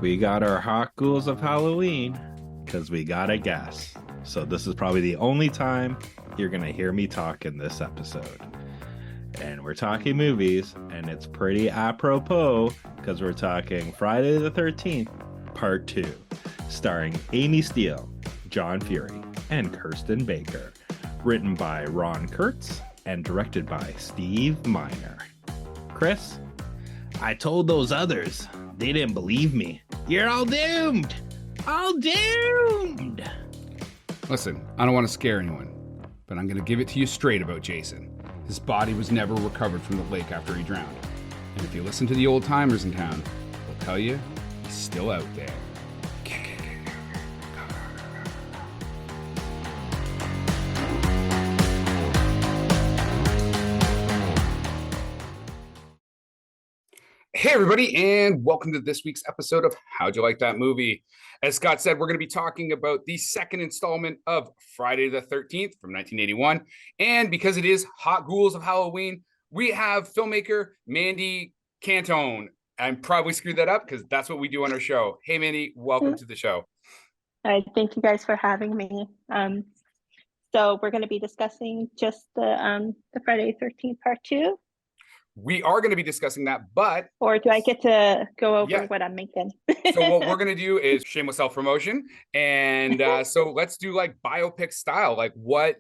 We got our Hot Ghouls of Halloween because we got a guest. So this is probably the only time you're going to hear me talk in this episode. And we're talking movies, and it's pretty apropos because we're talking Friday the 13th, Part 2, starring Amy Steele, John Fury, and Kirsten Baker. Written by Ron Kurtz and directed by Steve Miner. Chris? I told those others. They didn't believe me. You're all doomed! All doomed! Listen, I don't want to scare anyone, but I'm going to give it to you straight about Jason. His body was never recovered from the lake after he drowned. And if you listen to the old timers in town, they'll tell you he's still out there. Hey everybody, and welcome to this week's episode of How'd You Like That Movie? As Scott said, we're going to be talking about the second installment of Friday the 13th from 1981. And because it is Hot Ghouls of Halloween, we have filmmaker Mandee Cantone. I probably screwed that up because that's what we do on our show. Hey Mandee, welcome to the show. All right, thank you guys for having me. So we're going to be discussing just the Friday the 13th Part 2. We are going to be discussing that, but... Or do I get to go over what I'm making? So what we're going to do is shameless self-promotion. And so let's do like biopic style. Like what,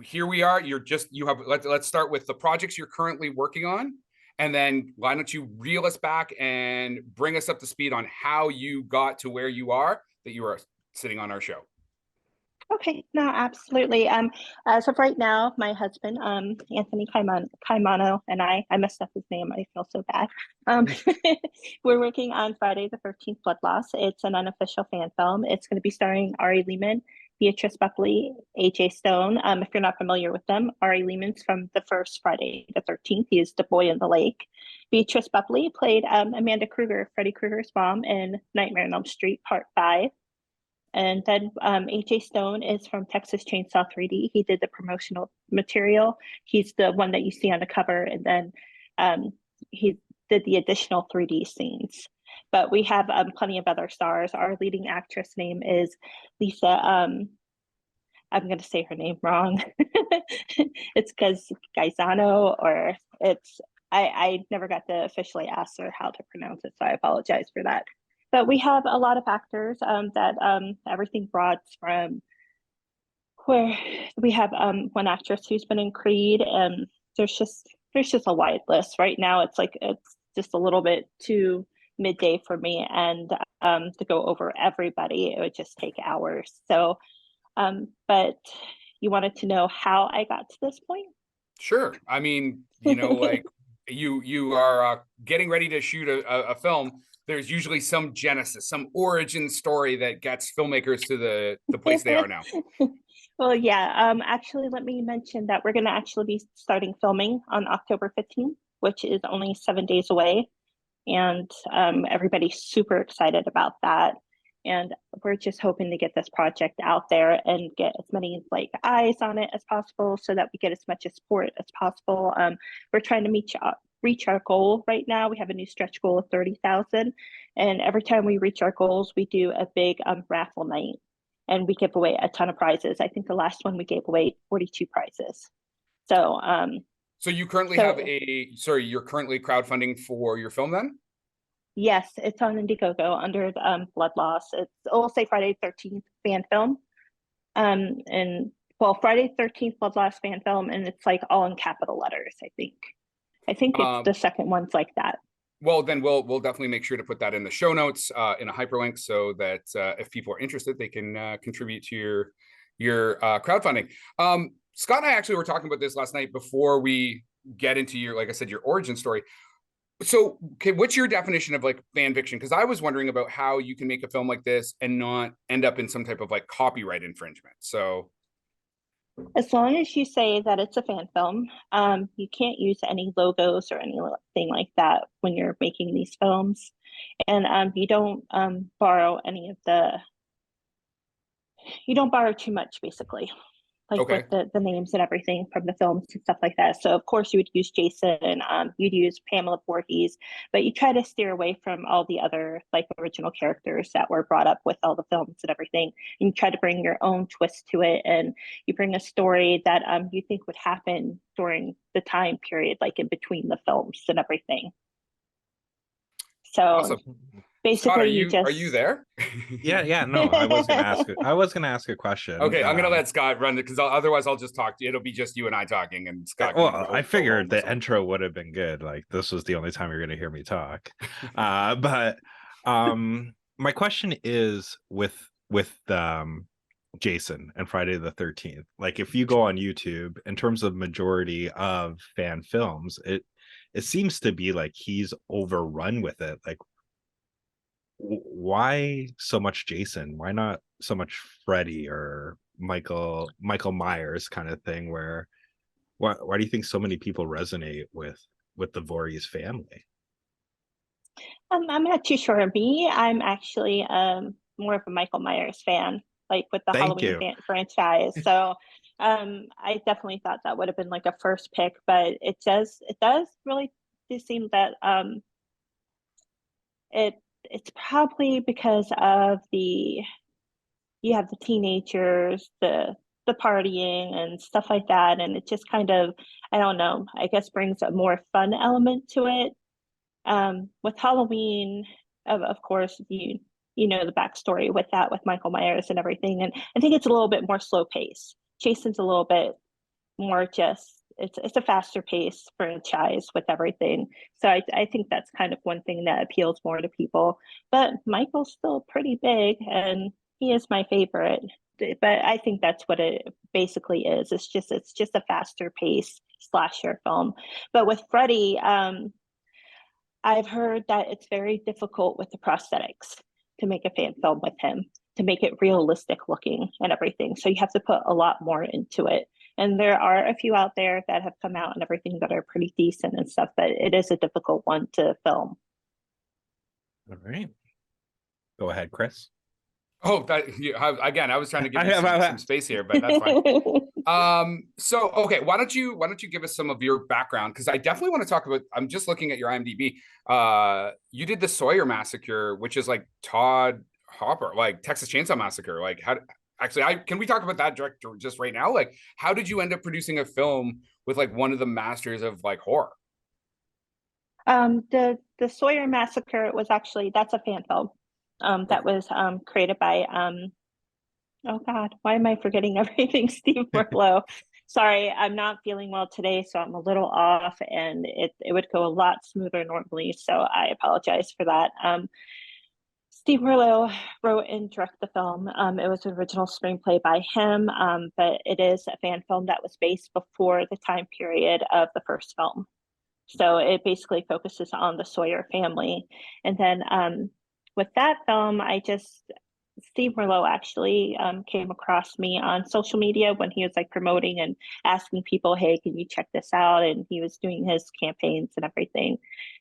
here we are. Let's start with the projects you're currently working on. And then why don't you reel us back and bring us up to speed on how you got to where you are, that you are sitting on our show. Okay, no, absolutely. As of right now, my husband, Anthony Caimano, and I messed up his name. I feel so bad. We're working on Friday the 13th Blood Loss. It's an unofficial fan film. It's going to be starring Ari Lehman, Beatrice Buckley, AJ Stone. If you're not familiar with them, Ari Lehman's from the first Friday the 13th. He is the boy in the lake. Beatrice Buckley played Amanda Kruger, Freddy Krueger's mom in Nightmare on Elm Street Part 5. And then AJ Stone is from Texas Chainsaw 3D. He did the promotional material. He's the one that you see on the cover. And then he did the additional 3D scenes. But we have plenty of other stars. Our leading actress name is Lisa. I'm going to say her name wrong. It's because Gaisano, or I never got to officially ask her how to pronounce it. So I apologize for that. But we have a lot of actors that everything broad from where we have one actress who's been in Creed, and there's just a wide list. Right now it's just a little bit too midday for me, and to go over everybody, it would just take hours. So but you wanted to know how I got to this point? Sure. I mean, like you are getting ready to shoot a film. There's usually some genesis, some origin story that gets filmmakers to the place they are now. Well, yeah. Actually, let me mention that we're going to actually be starting filming on October 15th, which is only 7 days away. And everybody's super excited about that. And we're just hoping to get this project out there and get as many eyes on it as possible so that we get as much support as possible. We're trying to reach our goal right now. We have a new stretch goal of 30,000. And every time we reach our goals, we do a big raffle night, and we give away a ton of prizes. I think the last one we gave away 42 prizes. So, so you currently you're currently crowdfunding for your film then? Yes, it's on Indiegogo under Blood Loss. It'll say Friday 13th fan film. Friday 13th Blood Loss fan film, and it's all in capital letters, I think. I think it's the second one's like that. Well, then we'll definitely make sure to put that in the show notes in a hyperlink so that if people are interested, they can contribute to your crowdfunding. Scott and I actually were talking about this last night before we get into your, like I said, your origin story. So, okay, what's your definition of fan fiction? Because I was wondering about how you can make a film like this and not end up in some type of copyright infringement. So. As long as you say that it's a fan film, you can't use any logos or anything like that when you're making these films. And you don't borrow too much, basically. like Okay. with the names and everything from the films and stuff like that. So of course you would use Jason, you'd use Pamela Voorhees, but you try to steer away from all the other like original characters that were brought up with all the films and everything. And you try to bring your own twist to it, and you bring a story that you think would happen during the time period, like in between the films and everything. So Awesome. basically, Scott, are you just you there? Yeah. No, I was gonna ask. I was gonna ask a question. Okay, I'm gonna let Scott run it because otherwise I'll just talk. It'll be just you and I talking, and Scott. Well, I figured the intro would have been good. Like this was the only time you're gonna hear me talk. But my question is with Jason and Friday the 13th. Like if you go on YouTube, in terms of majority of fan films, it seems to be like he's overrun with it. Like why so much Jason? Why not so much Freddy or Michael Myers kind of thing? Why do you think so many people resonate with the Voorhees family? I'm not too sure. Me, I'm actually more of a Michael Myers fan, like with the Halloween franchise. So I definitely thought that would have been like a first pick, but it does really seem that it's probably because of you have the teenagers, the partying and stuff like that, and it just kind of, I don't know, I guess brings a more fun element to it. With Halloween, of course, you know the backstory with that, with Michael Myers and everything, and I think it's a little bit more slow pace. Jason's a little bit more just, it's a faster pace franchise with everything. So I think that's kind of one thing that appeals more to people. But Michael's still pretty big, and he is my favorite. But I think that's what it basically is. It's just a faster pace slasher film. But with Freddy, I've heard that it's very difficult with the prosthetics to make a fan film with him, to make it realistic looking and everything. So you have to put a lot more into it. And there are a few out there that have come out and everything that are pretty decent and stuff, but it is a difficult one to film. All right. Go ahead, Chris. Oh, again, I was trying to give you some space here, but that's fine. So okay, why don't you give us some of your background? Because I definitely want to talk about, I'm just looking at your IMDb. You did the Sawyer Massacre, which is like Todd Hopper, like Texas Chainsaw Massacre. Like can we talk about that director just right now? Like, how did you end up producing a film with like one of the masters of like horror? The Sawyer Massacre was actually, that's a fan film. That was created by oh God, why am I forgetting everything? Steve Vorhees. Sorry, I'm not feeling well today, so I'm a little off, and it would go a lot smoother normally. So I apologize for that. Steve Vorhees wrote and directed the film. It was an original screenplay by him, but it is a fan film that was based before the time period of the first film. So it basically focuses on the Sawyer family, and then with that film, Steve Merlot actually came across me on social media when he was like promoting and asking people, hey, can you check this out? And he was doing his campaigns and everything.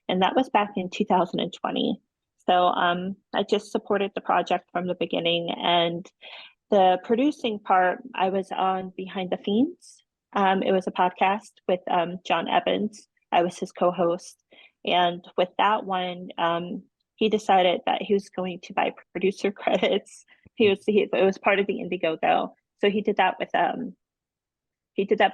And that was back in 2020. So I just supported the project from the beginning. And the producing part, I was on Behind the Fiends. It was a podcast with John Evans. I was his co-host. And with that one, he decided that he was going to buy producer credits. It was part of the Indiegogo. So he did that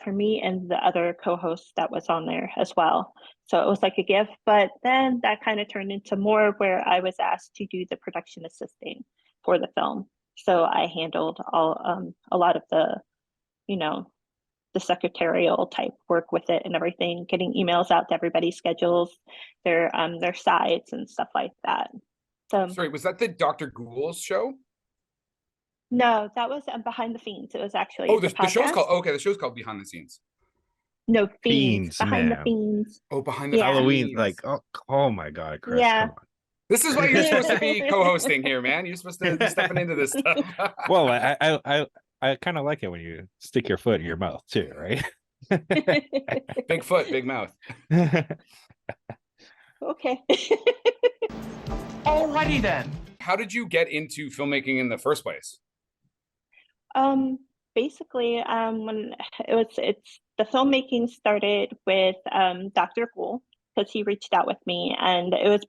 for me and the other co-host that was on there as well. So it was like a gift, but then that kind of turned into more where I was asked to do the production assisting for the film. So I handled a lot of the, the secretarial type work with it and everything, getting emails out to everybody's schedules, their sites and stuff like that. So, sorry, was that the Dr. Ghoul's show? No, that was Behind the Fiends. It was actually the show's called the show's called Behind the Scenes. No, Fiends. Behind man. the Fiends. Oh, Behind the Halloween, Fiends. like oh my God, Chris, come on. This is why you're supposed to be co-hosting here, man. You're supposed to be stepping into this stuff. Well, I kind of like it when you stick your foot in your mouth too, right? Big foot, big mouth. Okay. Alrighty then. How did you get into filmmaking in the first place? basically, when it's the filmmaking started with Dr. Ghoul, because he reached out with me, and it was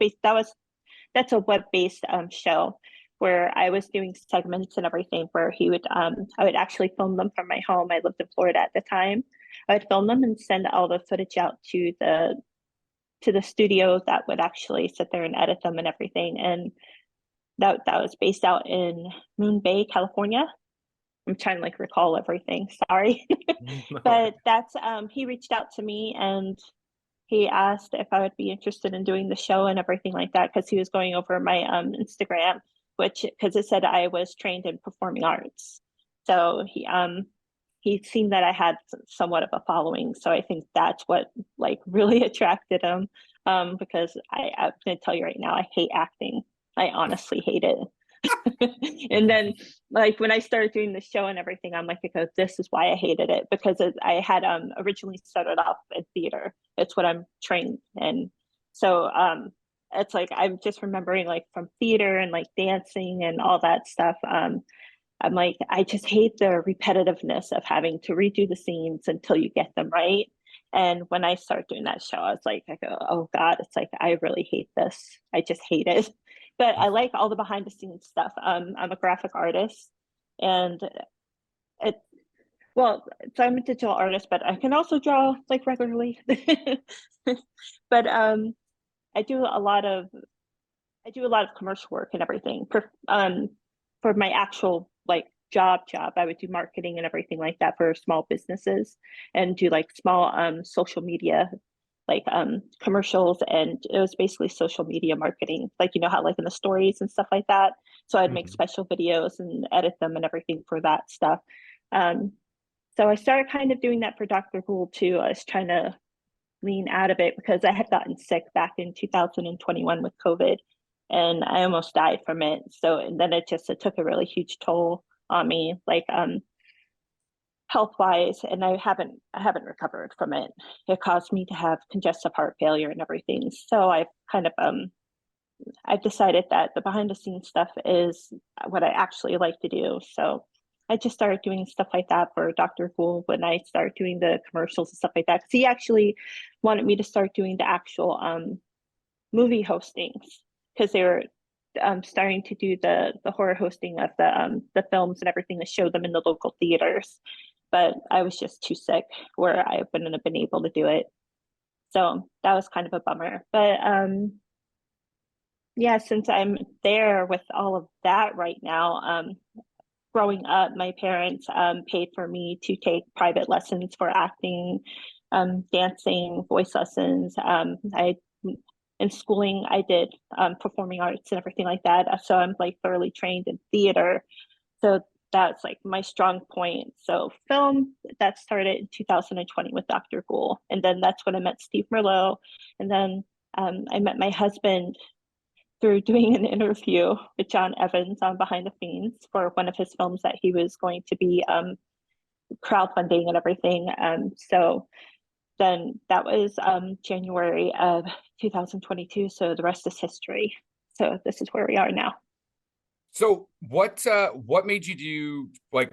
that's a web-based show where I was doing segments and everything where I would actually film them from my home. I lived in Florida at the time. I would film them and send all the footage out to the studio that would actually sit there and edit them and everything. And that was based out in Moon Bay, California. I'm trying to like recall everything. Sorry. But that's he reached out to me and he asked if I would be interested in doing the show and everything like that, because he was going over my Instagram, because it said I was trained in performing arts. So he'd seen that I had somewhat of a following. So I think that's what like really attracted him. Because I'm gonna tell you right now, I hate acting. I honestly hate it. And then like when I started doing the show and everything, I'm like, okay, this is why I hated it, because I had originally started off in theater. It's what I'm trained in. So it's like I'm just remembering like from theater and like dancing and all that stuff. I'm like, I just hate the repetitiveness of having to redo the scenes until you get them right. And when I started doing that show, I was like, I go, oh God, it's like, I really hate this. I just hate it. But I like all the behind the scenes stuff. I'm a graphic artist and so I'm a digital artist, but I can also draw like regularly. But I do a lot of commercial work and everything. For my actual like job, I would do marketing and everything like that for small businesses and do like small social media like commercials, and it was basically social media marketing, like you know how like in the stories and stuff like that. So I'd make special videos and edit them and everything for that stuff. So I started kind of doing that for Dr. Ghoul too. I was trying to lean out of it because I had gotten sick back in 2021 with COVID and I almost died from it. So, and then it took a really huge toll on me, like health wise, and I haven't recovered from it. It caused me to have congestive heart failure and everything. So I've kind of I've decided that the behind the scenes stuff is what I actually like to do. So I just started doing stuff like that for Dr. Ghoul when I started doing the commercials and stuff like that. Because he actually wanted me to start doing the actual movie hostings, because they were starting to do the horror hosting of the films and everything to show them in the local theaters. But I was just too sick where I wouldn't have been able to do it. So that was kind of a bummer. But yeah, since I'm there with all of that right now, growing up, my parents paid for me to take private lessons for acting, dancing, voice lessons. In schooling, I did performing arts and everything like that. So I'm like thoroughly trained in theater. So that's like my strong point. So film, that started in 2020 with Dr. Ghoul. And then that's when I met Steve Merlot. And then I met my husband through doing an interview with John Evans on Behind the Fiends for one of his films that he was going to be crowdfunding and everything. So then that was January of 2022. So the rest is history. So this is where we are now. So what made you do like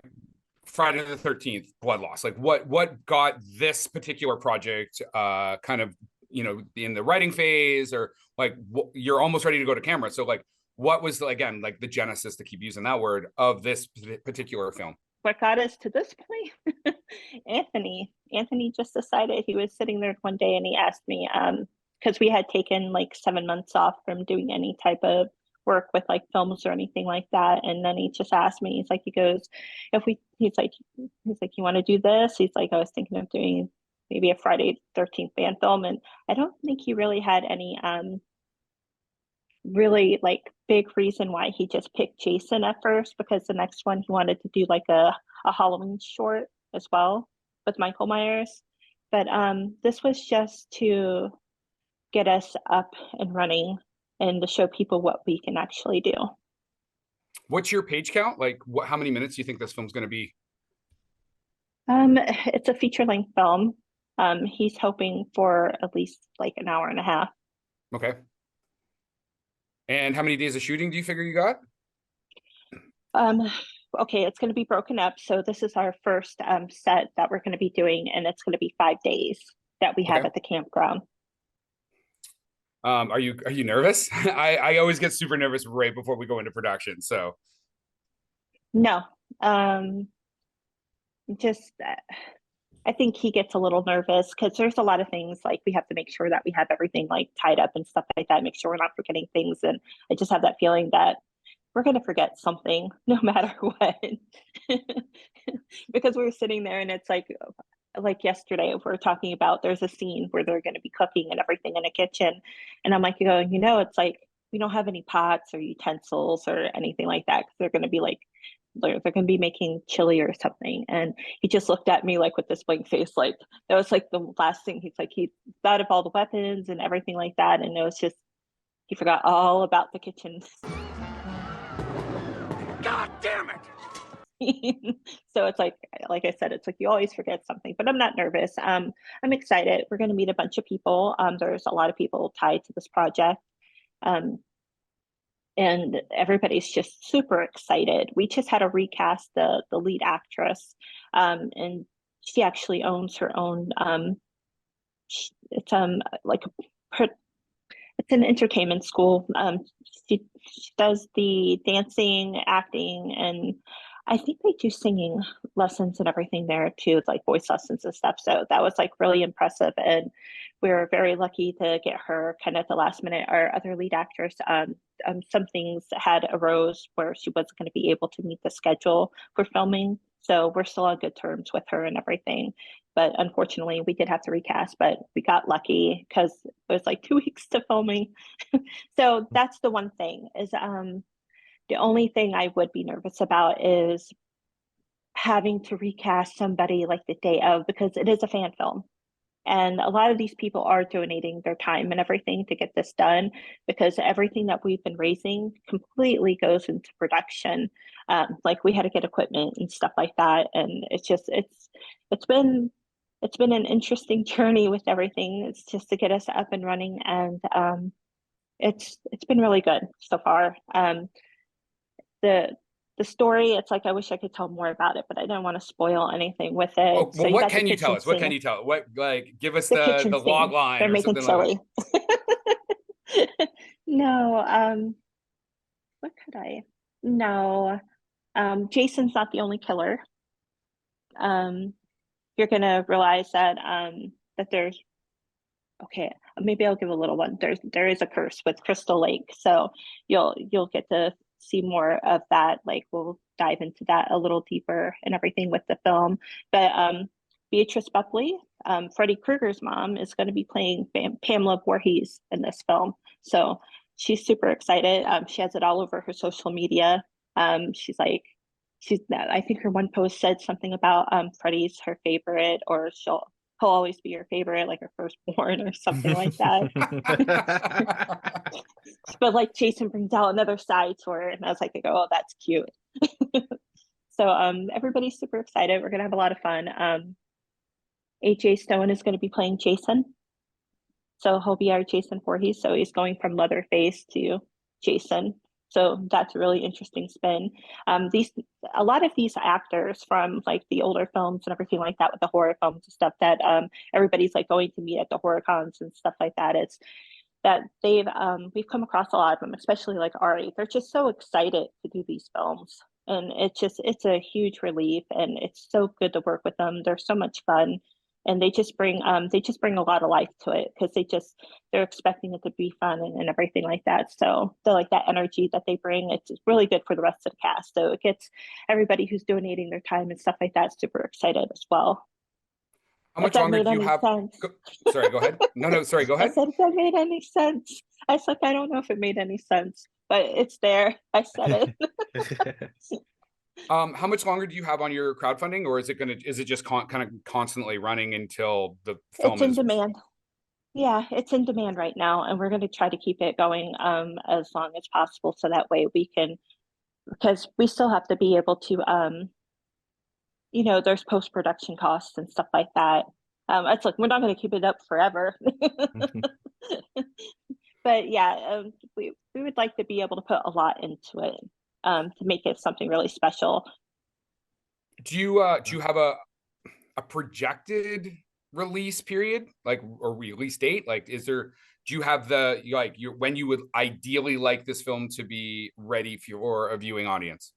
Friday the 13th Blood Loss? Like what got this particular project kind of, you know, in the writing phase, or like you're almost ready to go to camera? So like what was, again, like the genesis, to keep using that word, of this particular film? What got us to this point? Anthony just decided. He was sitting there one day and he asked me, because we had taken like 7 months off from doing any type of work with like films or anything like that. And then he just asked me, he goes, he's like, you want to do this? He's like, I was thinking of doing maybe a Friday 13th fan film. And I don't think he really had any really like big reason why he just picked Jason at first, because the next one he wanted to do like a Halloween short as well with Michael Myers. But this was just to get us up and running and to show people what we can actually do. What's your page count? Like how many minutes do you think this film's going to be? It's a feature-length film. He's hoping for at least like an hour and a half. Okay. And how many days of shooting do you figure you got? okay, it's going to be broken up. So this is our first set that we're going to be doing, and it's going to be 5 days that we have Okay. at the campground. Are you nervous? I always get super nervous right before we go into production. So No, just I think he gets a little nervous because there's a lot of things like we have to make sure that we have everything like tied up and stuff like that, make sure we're not forgetting things. And I just have that feeling that we're going to forget something no matter what. Because we were sitting there and it's like yesterday we're talking about there's a scene where they're going to be cooking and everything in a kitchen, and I'm like, it's like we don't have any pots or utensils or anything like that because they're going to be like they're going to be making chili or something. And he just looked at me like with this blank face, like that was like the last thing. He's like, he thought of all the weapons and everything like that, and it was just he forgot all about the kitchen. God damn it. So it's like I said, it's like you always forget something, but I'm not nervous. I'm excited. We're going to meet a bunch of people. There's a lot of people tied to this project. And everybody's just super excited. We just had to recast the lead actress, and she actually owns her own. It's like it's an entertainment school. She does the dancing, acting, and I think they do singing lessons and everything there too, like voice lessons and stuff. So that was like really impressive, and we were very lucky to get her kind of at the last minute. Our other lead actress, some things had arose where she wasn't going to be able to meet the schedule for filming, so we're still on good terms with her and everything. But unfortunately, we did have to recast, but we got lucky because it was like 2 weeks to filming. So that's the one thing is the only thing I would be nervous about is having to recast somebody like the day of, because it is a fan film. And a lot of these people are donating their time and everything to get this done, because everything that we've been raising completely goes into production. Like we had to get equipment and stuff like that. And it's been an interesting journey with everything. It's just to get us up and running, and it's been really good so far. The story, it's like I wish I could tell more about it, but I don't want to spoil anything with it. Oh, well, what can you tell us? What can you tell? What, like, give us the log line. They're making chili. No, what could I? No, Jason's not the only killer. You're gonna realize that that there's okay. Maybe I'll give a little one. There is a curse with Crystal Lake, so you'll get to see more of that. Like we'll dive into that a little deeper and everything with the film. But Beatrice Buckley, Freddy Krueger's mom, is going to be playing Pamela Voorhees in this film. So she's super excited. She has it all over her social media. I think her one post said something about Freddy's her favorite, or he'll always be your favorite, like her firstborn or something like that. But like Jason brings out another side to her, and I was like, oh, that's cute. So everybody's super excited. We're gonna have a lot of fun. AJ Stone is going to be playing Jason, so he'll be our Jason Voorhees. So he's going from Leatherface to Jason. So that's a really interesting spin. A lot of these actors from like the older films and everything like that, with the horror films and stuff that everybody's like going to meet at the horror cons and stuff like that. It's that we've come across a lot of them, especially like Ari. They're just so excited to do these films, and it's a huge relief, and it's so good to work with them. They're so much fun, and they just bring a lot of life to it, because they're expecting it to be fun and everything like that. So they're like that energy that they bring. It's really good for the rest of the cast. So it gets everybody who's donating their time and stuff like that super excited as well. How much longer do you have? Sorry, go ahead. No, sorry, go ahead. I said if that made any sense. I was like, I don't know if it made any sense, but it's there. I said it. How much longer do you have on your crowdfunding, or is it just kind of constantly running until the film is in demand? Yeah, it's in demand right now, and we're going to try to keep it going as long as possible, so that way we can, because we still have to be able to there's post-production costs and stuff like that. It's like we're not going to keep it up forever. But yeah, we would like to be able to put a lot into it to make it something really special. Do you have a projected release period, like, or release date? Like, do you have when you would ideally like this film to be ready for a viewing audience?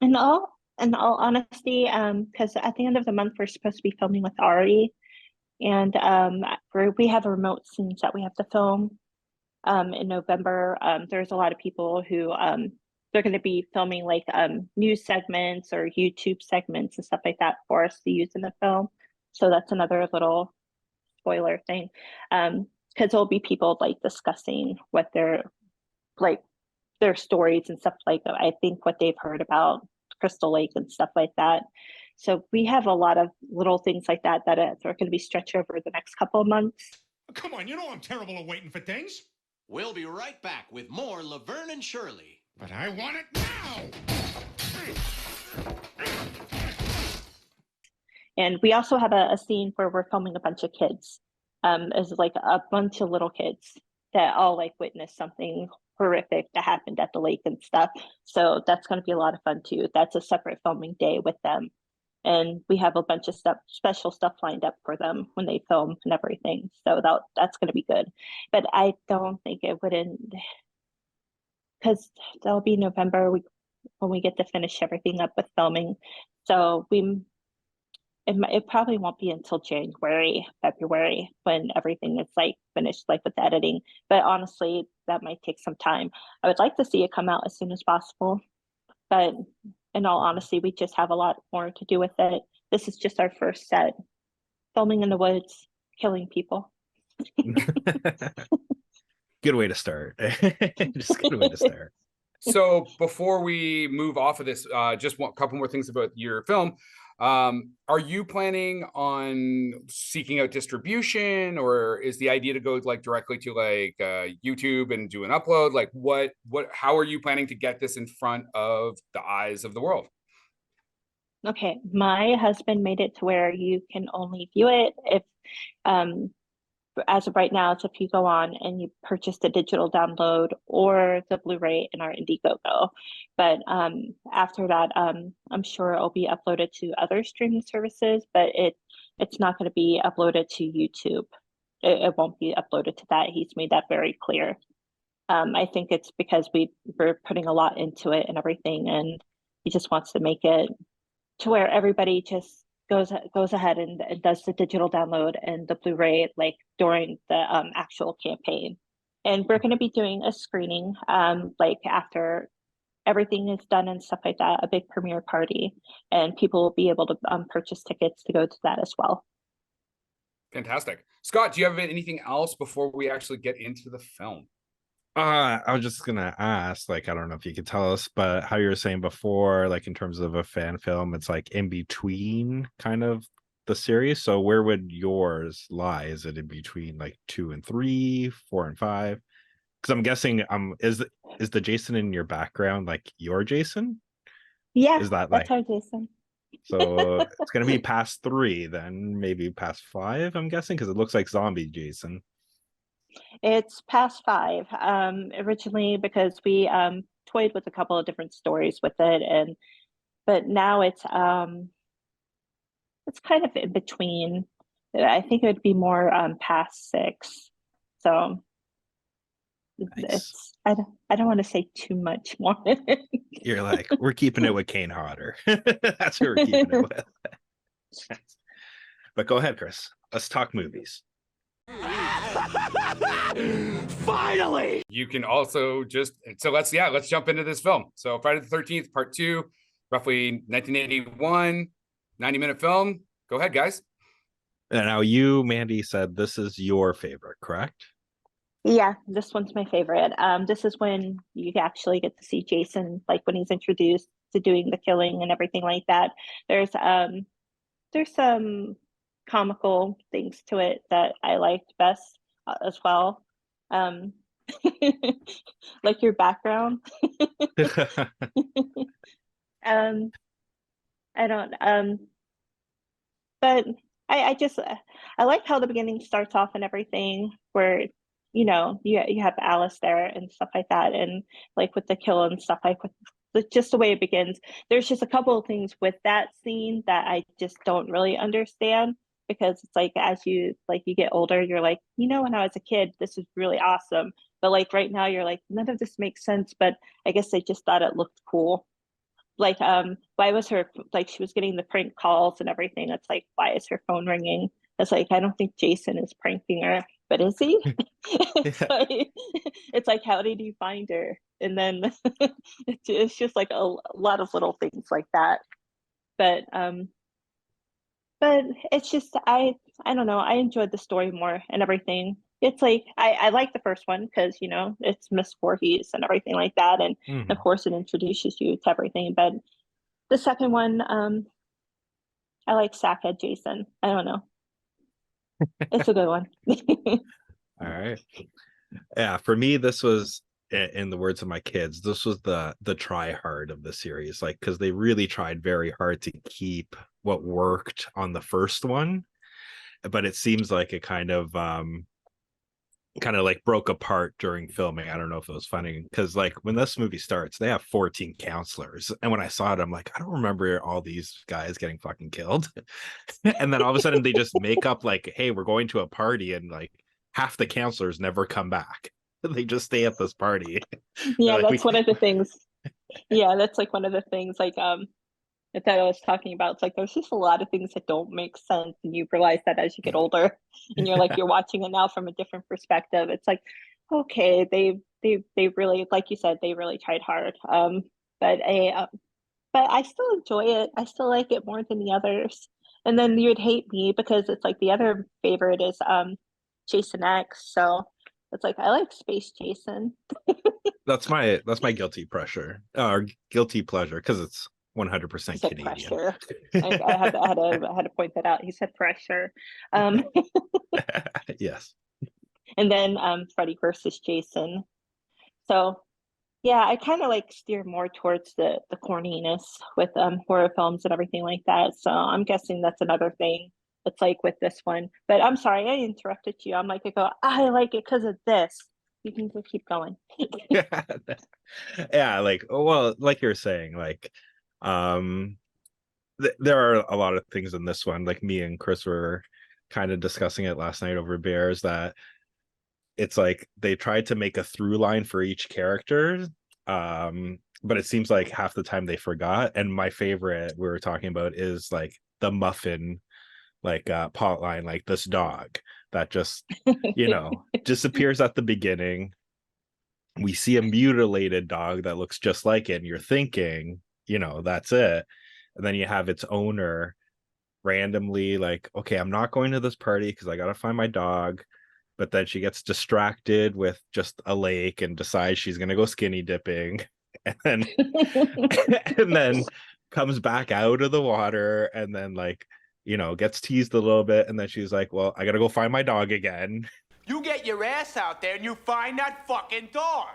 In all honesty, because at the end of the month we're supposed to be filming with Ari, and we have remote scenes that we have to film in November. There's a lot of people who they're going to be filming like news segments or YouTube segments and stuff like that for us to use in the film. So that's another little spoiler thing, because there'll be people like discussing what like their stories and stuff like that. I think what they've heard about Crystal Lake and stuff like that. So we have a lot of little things like that that are going to be stretched over the next couple of months. Come on, you know I'm terrible at waiting for things. We'll be right back with more Laverne and Shirley. But I want it now! And we also have a scene where we're filming a bunch of kids. It's like a bunch of little kids that all like witnessed something horrific that happened at the lake and stuff. So that's going to be a lot of fun too. That's a separate filming day with them. And we have a bunch of special stuff lined up for them when they film and everything. So that's going to be good. But I don't think it would end, because that'll be November when we get to finish everything up with filming. So it probably won't be until January, February when everything is like finished, like with the editing. But honestly, that might take some time. I would like to see it come out as soon as possible, but in all honesty, we just have a lot more to do with it. This is just our first set, filming in the woods, killing people. Good way to start. Just good way to start. So before we move off of this, just a couple more things about your film. Are you planning on seeking out distribution, or is the idea to go like directly to like YouTube and do an upload? Like how are you planning to get this in front of the eyes of the world? Okay, my husband made it to where you can only view it if as of right now, it's if you go on and you purchase the digital download or the Blu-ray in our Indiegogo. But after that, I'm sure it'll be uploaded to other streaming services, but it's not going to be uploaded to YouTube. It won't be uploaded to that. He's made that very clear. I think it's because we're putting a lot into it and everything, and he just wants to make it to where everybody just goes ahead and does the digital download and the Blu-ray like during the actual campaign. And we're going to be doing a screening like after everything is done and stuff like that, a big premiere party, and people will be able to purchase tickets to go to that as well. Fantastic. Scott, do you have anything else before we actually get into the film? I was just gonna ask, like, I don't know if you could tell us, but how you were saying before, like in terms of a fan film, it's like in between kind of the series. So where would yours lie? Is it in between like 2 and 3, 4 and 5? Because I'm guessing is the Jason in your background like your Jason? Yeah, Is that that's like our Jason. so it's gonna be past 3, then maybe past 5, I'm guessing, because it looks like zombie Jason. It's past 5 originally, because we toyed with a couple of different stories with it, but now it's kind of in between. I think it would be more past 6. So Nice. I don't want to say too much more. You're like, we're keeping it with Kane Hodder. That's who we're keeping it with. But go ahead, Chris. Let's talk movies. Finally! You can also let's jump into this film. So Friday the 13th, part 2, roughly 1981, 90-minute film. Go ahead, guys. And now you, Mandee, said this is your favorite, correct? Yeah, this one's my favorite. This is when you actually get to see Jason, like when he's introduced to doing the killing and everything like that. There's some comical things to it that I liked best as well. Like your background. I don't but I like how the beginning starts off and everything, where you have Alice there and stuff like that, and like with the kill and stuff like just the way it begins. There's just a couple of things with that scene that I just don't really understand, because it's like, as you get older, you're like, when I was a kid, this is really awesome. But like right now, you're like, none of this makes sense. But I guess they just thought it looked cool. Like, why was her, like, she was getting the prank calls and everything. It's like, why is her phone ringing? It's like, I don't think Jason is pranking her, but is he? It's like, how did you find her? And then it's just like a lot of little things like that. But it's just, I don't know. I enjoyed the story more and everything. It's like, I like the first one because, it's Miss Voorhees and everything like that. And of course it introduces you to everything. But the second one, I like Sackhead Jason. I don't know. It's a good one. All right. Yeah, for me, this was, in the words of my kids, this was the try hard of the series, like, because they really tried very hard to keep what worked on the first one, but it seems like it kind of like broke apart during filming. I don't know if it was funny, because like when this movie starts, they have 14 counselors, and when I saw it, I'm like, I don't remember all these guys getting fucking killed. And then all of a sudden they just make up like, hey, we're going to a party, and like half the counselors never come back. They just stay at this party. Yeah, like, that's one of the things. Yeah, that's like one of the things, like, that I was talking about. It's like, there's just a lot of things that don't make sense, and you realize that as you get older, and you're like, you're watching it now from a different perspective. It's like, okay, they really, like you said, they really tried hard. But I still enjoy it. I still like it more than the others. And then you'd hate me because it's like the other favorite is Jason X. So it's like, I like Space Jason. that's my guilty pleasure, or guilty pleasure, because it's 100% Canadian. Pressure. I had to point that out. He said pressure. Yes. And then Freddy versus Jason. So yeah, I kind of like steer more towards the corniness with horror films and everything like that. So I'm guessing that's another thing. It's like with this one. But I'm sorry, I interrupted you. I'm like, I like it because of this. You can just keep going. Yeah, like, well, like you're saying, like, there are a lot of things in this one, like me and Chris were kind of discussing it last night over beers, that it's like they tried to make a through line for each character, but it seems like half the time they forgot. And my favorite we were talking about is like the muffin, like plot line, like this dog that just disappears at the beginning. We see a mutilated dog that looks just like it, and you're thinking, that's it. And then you have its owner randomly like, okay, I'm not going to this party because I gotta find my dog. But then she gets distracted with just a lake and decides she's gonna go skinny dipping, and then and then comes back out of the water, and then like, gets teased a little bit, and then she's like, well, I gotta go find my dog again. You get your ass out there and you find that fucking dog.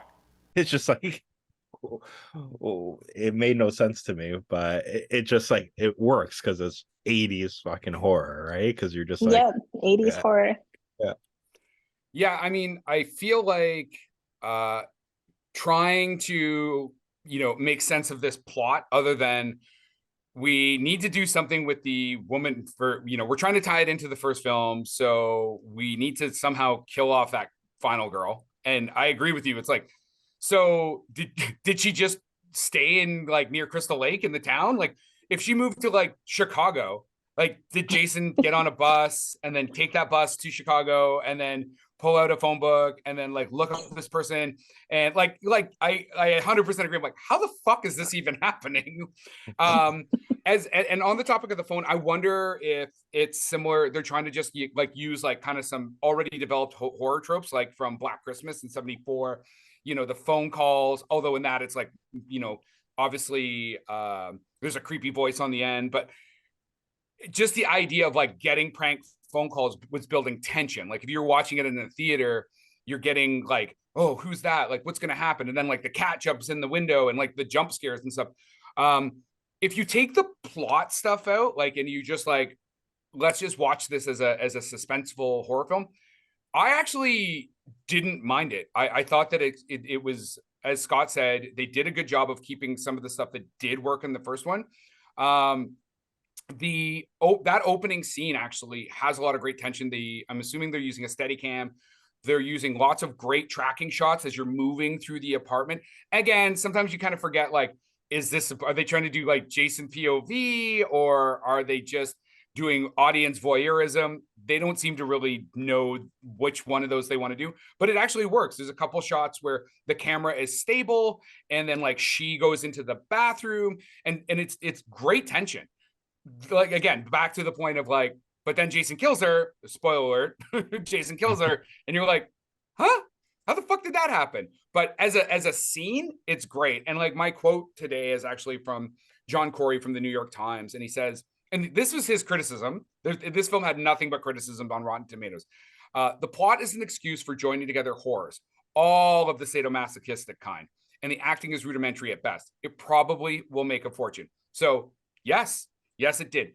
It's just like, it made no sense to me, but it just like, it works because it's 80s fucking horror, right? Because you're just like, yeah, 80s horror. Yeah, I mean, I feel like trying to, make sense of this plot, other than we need to do something with the woman for, we're trying to tie it into the first film. So we need to somehow kill off that final girl. And I agree with you. It's like, so did she just stay in like near Crystal Lake in the town? Like if she moved to like Chicago, like did Jason get on a bus and then take that bus to Chicago and then pull out a phone book and then like look up this person and like I 100% agree. I'm like, how the fuck is this even happening? And on the topic of the phone, I wonder if it's similar. They're trying to just like use like kind of some already developed horror tropes, like from Black Christmas in '74. The phone calls. Although in that it's like, obviously there's a creepy voice on the end, but just the idea of like getting prank phone calls was building tension. Like if you're watching it in a theater, you're getting like, oh, who's that? Like what's gonna happen? And then like the cat jumps in the window and like the jump scares and stuff. If you take the plot stuff out, like, and you just like, let's just watch this as a suspenseful horror film, I actually didn't mind it. I thought that it was as Scott said, they did a good job of keeping some of the stuff that did work in the first one. That opening scene actually has a lot of great tension. I'm assuming they're using a Steadicam. They're using lots of great tracking shots as you're moving through the apartment. Again, sometimes you kind of forget, like, are they trying to do like Jason POV, or are they just doing audience voyeurism? They don't seem to really know which one of those they want to do, but it actually works. There's a couple shots where the camera is stable, and then like she goes into the bathroom, and it's great tension. Like, again, back to the point of like, but then Jason kills her. Spoiler alert, Jason kills her, and you're like, huh? How the fuck did that happen? But as a scene, it's great. And like, my quote today is actually from John Corey from the New York Times, and he says, and this was his criticism. This film had nothing but criticism on Rotten Tomatoes. The plot is an excuse for joining together horrors, all of the sadomasochistic kind, and the acting is rudimentary at best. It probably will make a fortune. So yes, it did.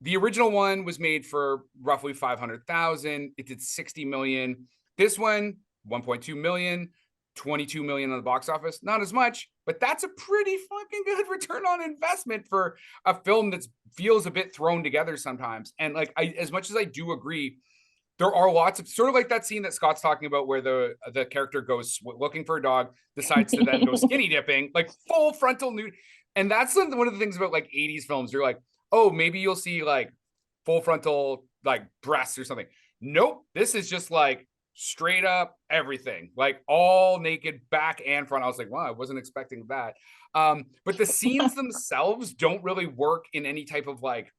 The original one was made for roughly 500,000. It did 60 million. This one, 1.2 million, 22 million on the box office. Not as much, but that's a pretty fucking good return on investment for a film that feels a bit thrown together sometimes. And like, as much as I do agree, there are lots of, sort of like that scene that Scott's talking about where the character goes looking for a dog, decides to then go skinny dipping, like full frontal nude. And that's one of the things about like 80s films. You're like, oh, maybe you'll see like full frontal like breasts or something. Nope. This is just like straight up everything, like all naked back and front. I was like, wow, I wasn't expecting that. But the scenes themselves don't really work in any type of like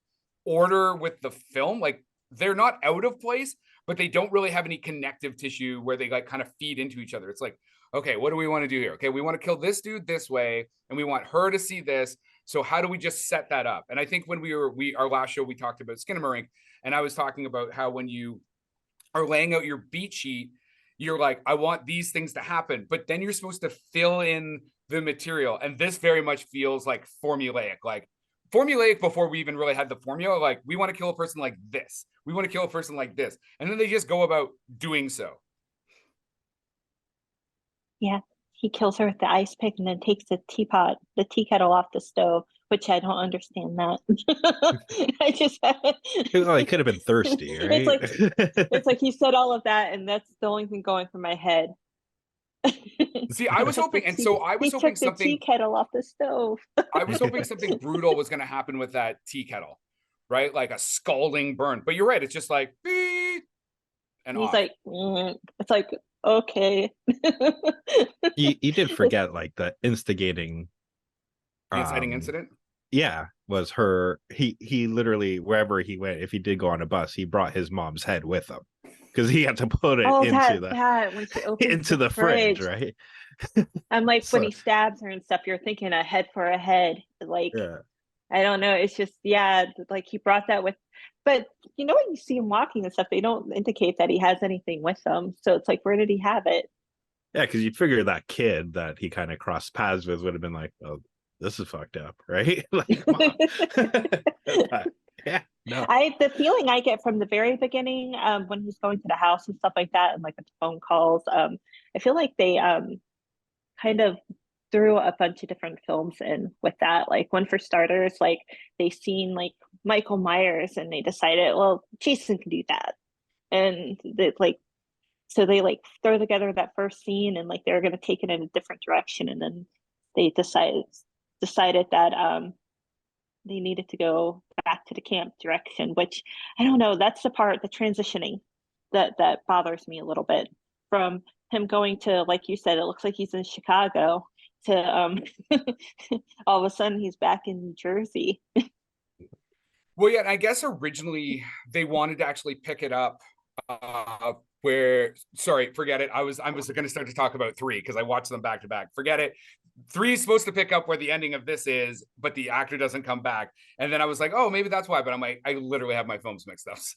order with the film. Like, they're not out of place, but they don't really have any connective tissue where they like kind of feed into each other. It's like, okay, what do we want to do here? Okay, we want to kill this dude this way, and we want her to see this. So how do we just set that up? And I think when our last show, we talked about Skinamarink, and I was talking about how when you are laying out your beat sheet, you're like, I want these things to happen, but then you're supposed to fill in the material. And this very much feels like formulaic before we even really had the formula. Like, we want to kill a person like this. We want to kill a person like this. And then they just go about doing so. Yeah, he kills her with the ice pick and then takes the tea kettle off the stove, which I don't understand that. I just Well, he could have been thirsty, right? It's like he said all of that, and that's the only thing going through my head. See, I was hoping, and so I was hoping something. The tea kettle off the stove. I was hoping something brutal was going to happen with that tea kettle, right? Like a scalding burn. But you're right; it's just like, beep, and he's off. like, it's like, okay. You did forget like the inciting incident. Yeah, was her. He literally, wherever he went, if he did go on a bus, he brought his mom's head with him because he had to put it into the fridge, right? I'm like, so, when he stabs her and stuff, you're thinking a head for a head. Like, yeah. I don't know. It's just, yeah, like he brought that with. But you know, when you see him walking and stuff, they don't indicate that he has anything with him. So it's like, where did he have it? Yeah, because you'd figure that kid that he kind of crossed paths with would have been like, oh, this is fucked up, right? Like, yeah, no. The feeling I get from the very beginning, when he's going to the house and stuff like that, and like the phone calls, I feel like they kind of threw a bunch of different films in with that. Like, one for starters, like they seen like Michael Myers and they decided, well, Jason can do that, and so they like throw together that first scene and like they're going to take it in a different direction, and then they decided that they needed to go back to the camp direction, which I don't know. That's the part, the transitioning that bothers me a little bit, from him going to, like you said, it looks like he's in Chicago, to all of a sudden he's back in New Jersey. Well, yeah, I guess originally they wanted to actually pick it up forget it. I was going to start to talk about 3 because I watched them back to back. Forget it. 3 is supposed to pick up where the ending of this is, but the actor doesn't come back. And then I was like, oh, maybe that's why. But I'm like, I literally have my films mixed up. So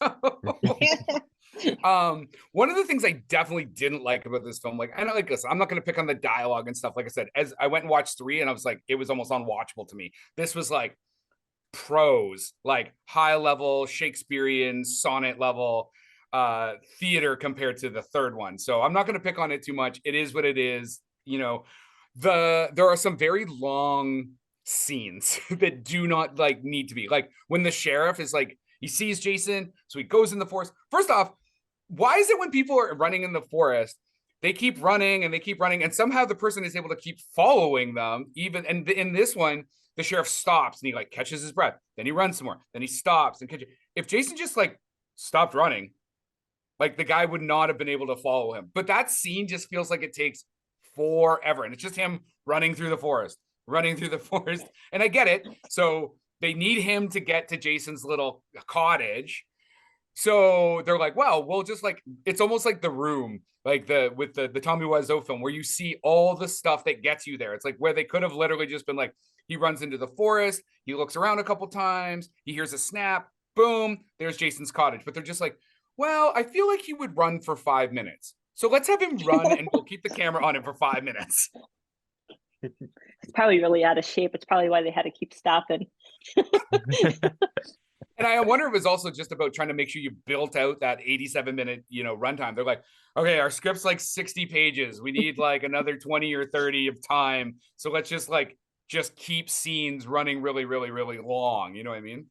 one of the things I definitely didn't like about this film, like, I know, like, listen, I'm not going to pick on the dialogue and stuff. Like I said, as I went and watched 3, and I was like, it was almost unwatchable to me. This was like prose, like high level Shakespearean sonnet level theater compared to the third one. So I'm not going to pick on it too much. It is what it is. You know, there are some very long scenes that do not like need to be, like when the sheriff is like, he sees Jason, so he goes in the forest. First off, why is it when people are running in the forest, they keep running and they keep running, and somehow the person is able to keep following them even, and in this one the sheriff stops and he like catches his breath, then he runs some more, then he stops and catches. If Jason just like stopped running, like the guy would not have been able to follow him. But that scene just feels like it takes forever, and it's just him running through the forest. And I get it. So they need him to get to Jason's little cottage. So they're like, well, we'll just like, it's almost like The Room, like the Tommy Wiseau film, where you see all the stuff that gets you there. It's like where they could have literally just been like, he runs into the forest, he looks around a couple times, he hears a snap, boom, there's Jason's cottage. But they're just like, well, I feel like he would run for 5 minutes, so let's have him run and we'll keep the camera on him for 5 minutes. It's probably really out of shape. It's probably why they had to keep stopping. And I wonder if it was also just about trying to make sure you built out that 87-minute, runtime. They're like, okay, our script's like 60 pages. We need like another 20 or 30 of time. So let's just keep scenes running really, really, really long. You know what I mean?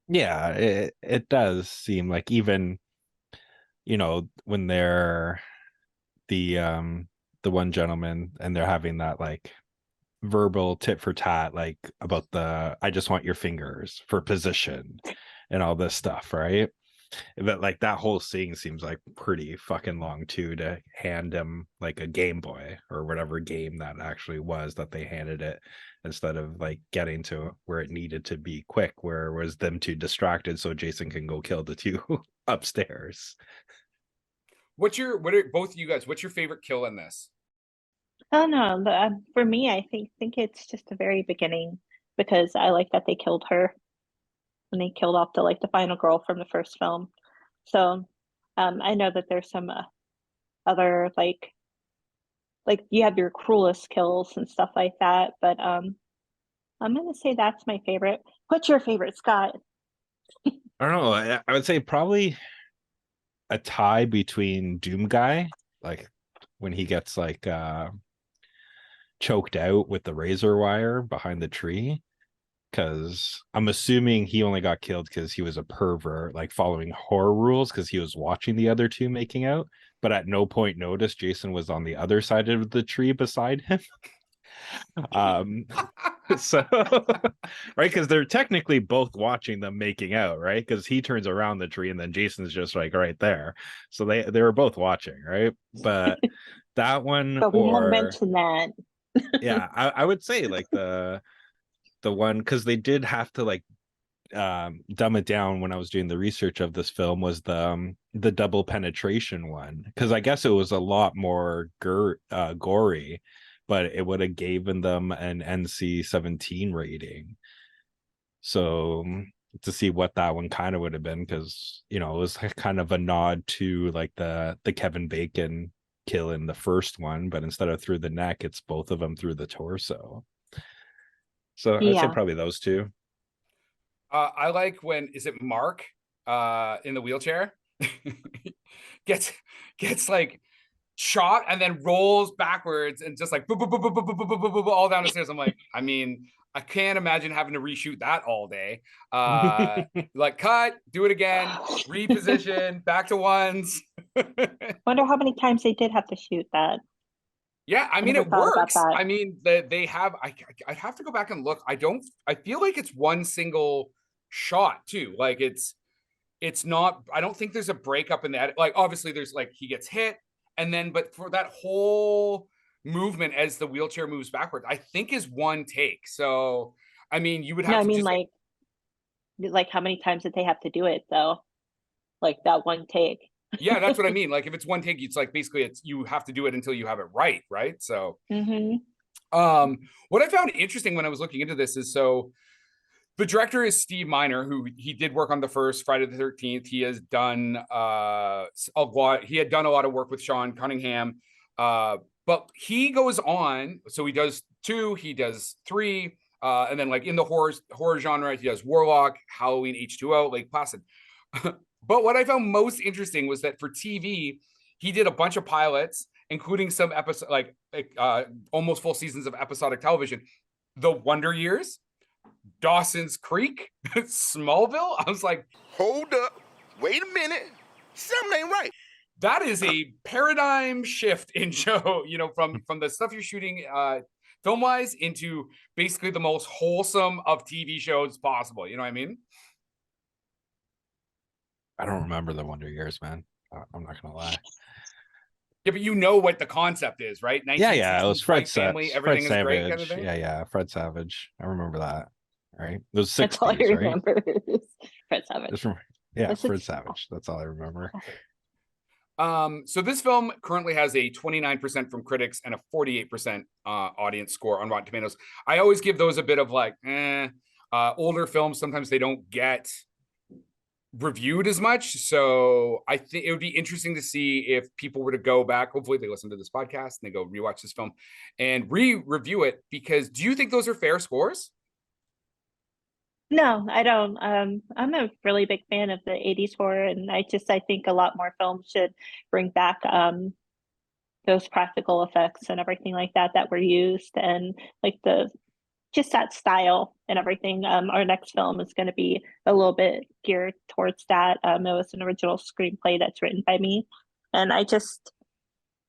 Yeah, it does seem like, even, when they're the one gentleman and they're having that like verbal tit for tat, like about I just want your fingers for position and all this stuff, right? But like that whole scene seems like pretty fucking long too, to hand him like a Game Boy or whatever game that actually was that they handed it, instead of like getting to where it needed to be quick, where it was them too distracted so Jason can go kill the two upstairs. What are both of you guys, what's your favorite kill in this? Oh no, for me, I think it's just the very beginning, because I like that they killed her when they killed off the final girl from the first film. So, I know that there's some other like you have your cruelest kills and stuff like that, but I'm gonna say that's my favorite. What's your favorite, Scott? I don't know. I would say probably a tie between Doom Guy, like when he gets like choked out with the razor wire behind the tree, because I'm assuming he only got killed because he was a pervert, like following horror rules, because he was watching the other two making out, but at no point noticed Jason was on the other side of the tree beside him. So right, because they're technically both watching them making out, right? Because he turns around the tree and then Jason's just like right there, so they were both watching, right? But that one, But we or haven't mentioned that. yeah, I would say like the one, because they did have to like dumb it down when I was doing the research of this film, was the double penetration one, because I guess it was a lot more gory, but it would have given them an NC-17 rating. So to see what that one kind of would have been, because it was kind of a nod to like the Kevin Bacon kill in the first one, but instead of through the neck, it's both of them through the torso. So I'd say probably those two. I like when, is it Mark in the wheelchair gets like shot and then rolls backwards and just like boop, boop, boop, boop, boop, boop, boop, boop, boop, all down the stairs. I'm like, I mean, I can't imagine having to reshoot that all day. Like cut, do it again, reposition, back to ones. Wonder how many times they did have to shoot that. Yeah, I mean, never it thought about works. that. I mean, they have, I'd have to go back and look. I feel like it's one single shot too. Like it's not, I don't think there's a breakup in that. Like obviously there's like, he gets hit, and then, but for that whole movement as the wheelchair moves backwards, I think is one take. So, I mean, you would have No, to I mean just like how many times did they have to do it though? Like that one take. yeah, that's what I mean. Like if it's one take, it's like basically you have to do it until you have it right, right? So what I found interesting when I was looking into this is, so the director is Steve Miner, who he did work on the first Friday the 13th. He has done a lot. He had done a lot of work with Sean Cunningham, but he goes on. So he does 2, he does 3, and then like in the horror genre, he does Warlock, Halloween, H2O, Lake Placid. But what I found most interesting was that for TV, he did a bunch of pilots, including some episode almost full seasons of episodic television. The Wonder Years, Dawson's Creek, Smallville. I was like, hold up, wait a minute, something ain't right. That is a paradigm shift in show, from the stuff you're shooting film wise into basically the most wholesome of TV shows possible. You know what I mean? I don't remember the Wonder Years, man. I'm not gonna lie. Yeah, but you know what the concept is, right? Yeah. It was Fred family, everything Fred is great, Savage. kind of thing. Yeah. Fred Savage. I remember that. Right. Those 60s, That's all I right? remember. Fred Savage. Fred Savage. That's all I remember. So this film currently has a 29% from critics and a 48% audience score on Rotten Tomatoes. I always give those a bit of older films. Sometimes they don't get reviewed as much. So I think it would be interesting to see if people were to go back. Hopefully they listen to this podcast and they go rewatch this film and review it, because do you think those are fair scores? No, I don't. I'm a really big fan of the 80s horror, and I think a lot more films should bring back those practical effects and everything like that were used, and like just that style and everything. Our next film is going to be a little bit geared towards that. It was an original screenplay that's written by me, and I just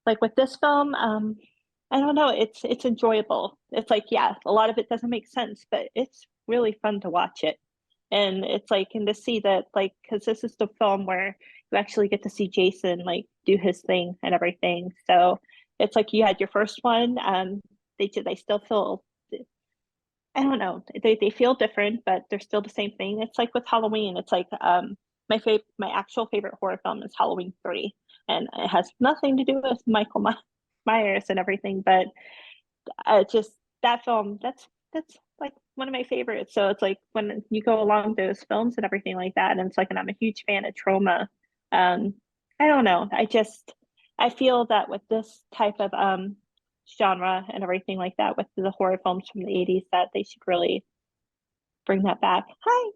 like with this film. I don't know. It's enjoyable. It's like, yeah, a lot of it doesn't make sense, but it's really fun to watch it. And it's like, and to see that, like, because this is the film where you actually get to see Jason like do his thing and everything. So it's like you had your first one. They still feel, I don't know, they feel different, but they're still the same thing. It's like with Halloween. It's like my actual favorite horror film is Halloween 3, and it has nothing to do with Michael Myers and everything, but just that film, that's like one of my favorites. So it's like when you go along those films and everything like that, and it's like, and I'm a huge fan of Trauma. I don't know, I feel that with this type of genre and everything like that, with the horror films from the 80s, that they should really bring that back. Hi,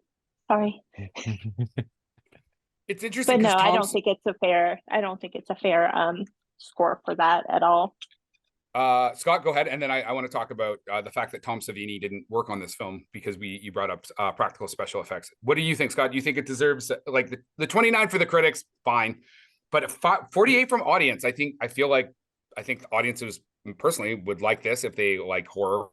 sorry. It's interesting, but no, I don't think it's a fair score for that at all. Scott, go ahead, and then I want to talk about the fact that Tom Savini didn't work on this film because you brought up practical special effects. What do you think, Scott? Do you think it deserves like the 29 for the critics? Fine, but 48 from audience. I think the audiences personally would like this if they like horror.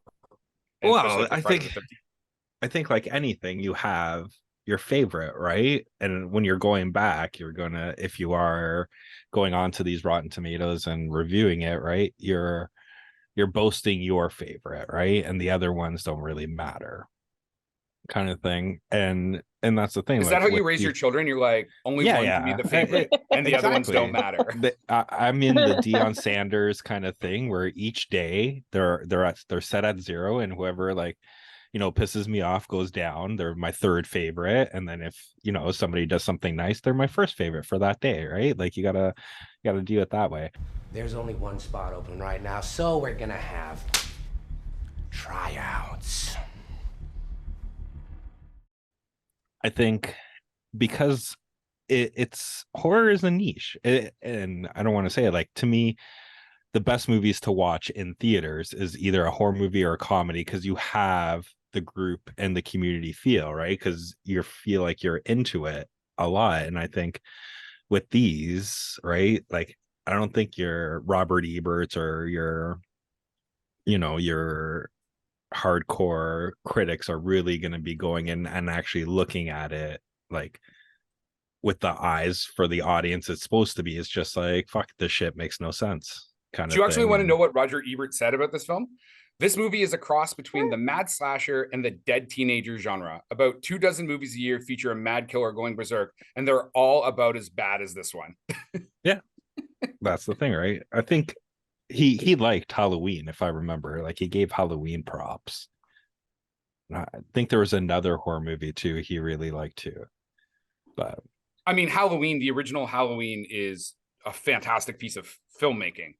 Well, I think like anything, you have your favorite, right? And when you're going back, if you are going on to these Rotten Tomatoes and reviewing it, right, you're boasting your favorite, right? And the other ones don't really matter, kind of thing. And that's the thing. Is that how you raise your children? You're like, only one can be the favorite, and the other ones don't matter. I'm in the Deion Sanders kind of thing, where each day they're set at 0, and whoever pisses me off goes down. They're my third favorite, and then if somebody does something nice, they're my first favorite for that day, right? Like you gotta do it that way. There's only one spot open right now, so we're gonna have tryouts. I think because it's horror is a niche, and I don't want to say it, like, to me, the best movies to watch in theaters is either a horror movie or a comedy, because you have the group and the community feel, right? Because you feel like you're into it a lot. And I think with these, right, like, I don't think your Robert Eberts or your hardcore critics are really going to be going in and actually looking at it like with the eyes for the audience it's supposed to be. It's just like, fuck, this shit makes no sense kind of. Do you actually want to know what Roger Ebert said about this film? This movie is a cross between the mad slasher and the dead teenager genre. About 24 movies a year feature a mad killer going berserk, and they're all about as bad as this one. Yeah, that's the thing, right? I think he liked Halloween, if I remember. Like, he gave Halloween props. I think there was another horror movie too he really liked too. But I mean, Halloween, the original Halloween, is a fantastic piece of filmmaking.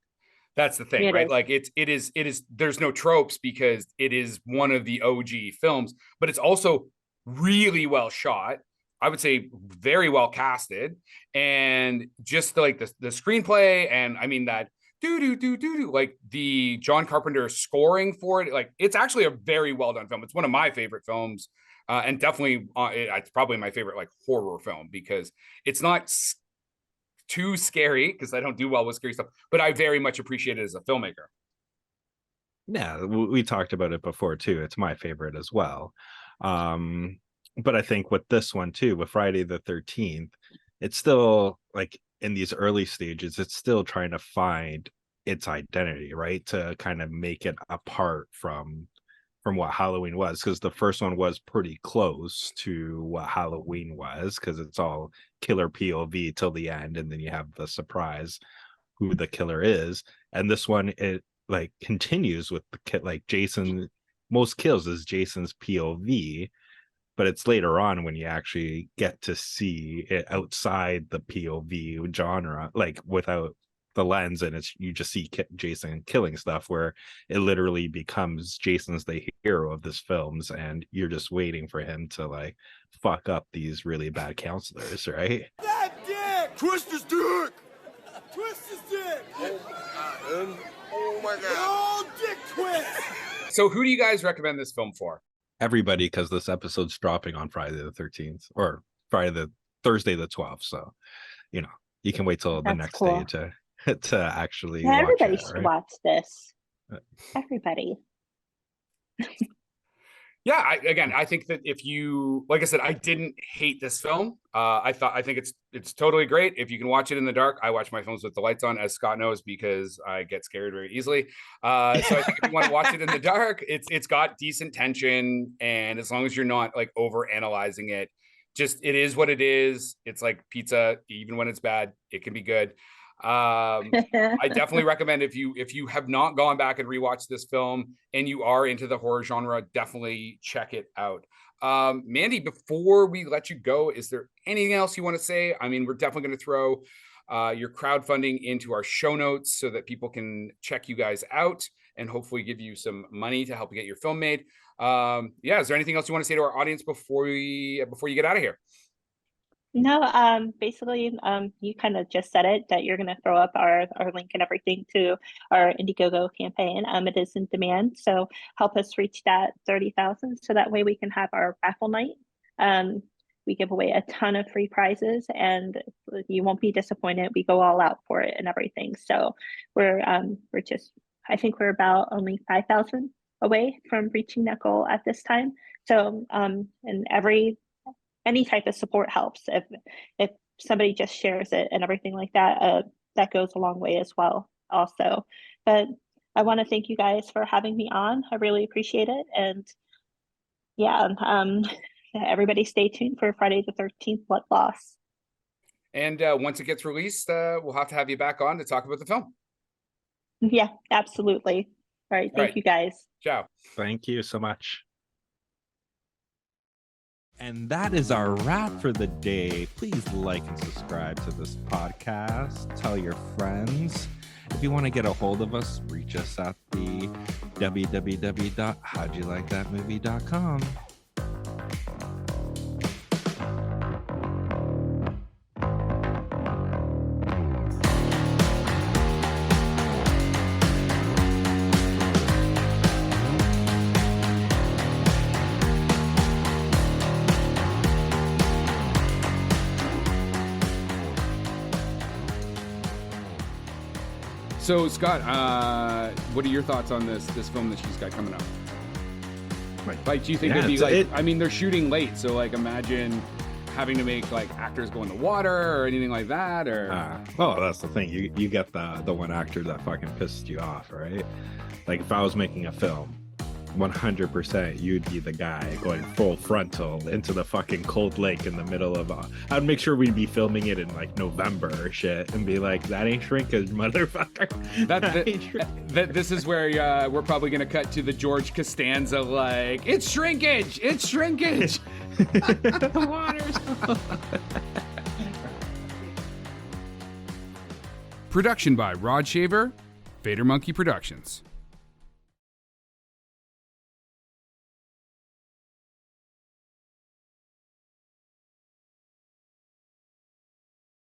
That's the thing, right? Like it is, there's no tropes because it is one of the OG films, but it's also really well shot. I would say very well casted, and just like the screenplay. And I mean, that like the John Carpenter scoring for it. Like, it's actually a very well done film. It's one of my favorite films, and definitely it's probably my favorite like horror film, because it's not too scary, because I don't do well with scary stuff, but I very much appreciate it as a filmmaker. Yeah, we talked about it before too. It's my favorite as well. But I think with this one too, with Friday the 13th, it's still like in these early stages, it's still trying to find its identity, right? To kind of make it apart from what Halloween was, because the first one was pretty close to what Halloween was, because it's all killer POV till the end, and then you have the surprise who the killer is. And this one, it like continues with the kid, like Jason, most kills is Jason's POV, but it's later on when you actually get to see it outside the POV genre, like without the lens, and it's you just see Jason killing stuff, where it literally becomes Jason's the hero of this films, and you're just waiting for him to like fuck up these really bad counselors, right? That dick! Twist his dick! Twist his dick! Oh my god. Oh, dick twist! So who do you guys recommend this film for? Everybody, because this episode's dropping on Friday the 13th or Thursday the 12th, so you know you can wait till the next day to actually watch everybody it, should right? watch this. Everybody. Yeah, I think that if you, like I said, I didn't hate this film. I think it's totally great. If you can watch it in the dark, I watch my films with the lights on, as Scott knows, because I get scared very easily. So I think if you want to watch it in the dark, it's got decent tension, and as long as you're not like over analyzing it, it is what it is. It's like pizza. Even when it's bad, it can be good. I definitely recommend, if you have not gone back and rewatched this film and you are into the horror genre, definitely check it out. Mandee, before we let you go, is there anything else you want to say? I mean, we're definitely going to throw your crowdfunding into our show notes so that people can check you guys out and hopefully give you some money to help you get your film made. Is there anything else you want to say to our audience before you get out of here? No, basically, you kind of just said it, that you're going to throw up our link and everything to our Indiegogo campaign. It is in demand, so help us reach that 30,000, so that way we can have our raffle night. We give away a ton of free prizes, and you won't be disappointed. We go all out for it and everything. So I think we're about only 5,000 away from reaching that goal at this time. So, and any type of support helps. If somebody just shares it and everything like that, that goes a long way as well also. But I want to thank you guys for having me on. I really appreciate it. And yeah, everybody stay tuned for Friday the 13th, Blood Loss. And once it gets released, we'll have to have you back on to talk about the film. Yeah, absolutely. All right. Thank you guys. Ciao. Thank you so much. And that is our wrap for the day. Please like and subscribe to this podcast. Tell your friends. If you want to get a hold of us, reach us at the www.howdyoulikethatmovie.com. So Scott, what are your thoughts on this film that she's got coming up? Like, do you think it'd be like? I mean, they're shooting late, so like, imagine having to make like actors go in the water or anything like that, or. Well, that's the thing. You get the one actor that fucking pissed you off, right? Like, if I was making a film, 100% you'd be the guy going full frontal into the fucking cold lake in the middle of I'd make sure we'd be filming it in like November or shit and be like, that ain't shrinkage, motherfucker. This is where we're probably gonna cut to the George Costanza, like, it's shrinkage. The water's Production by Rod Shaver, Vader Monkey Productions.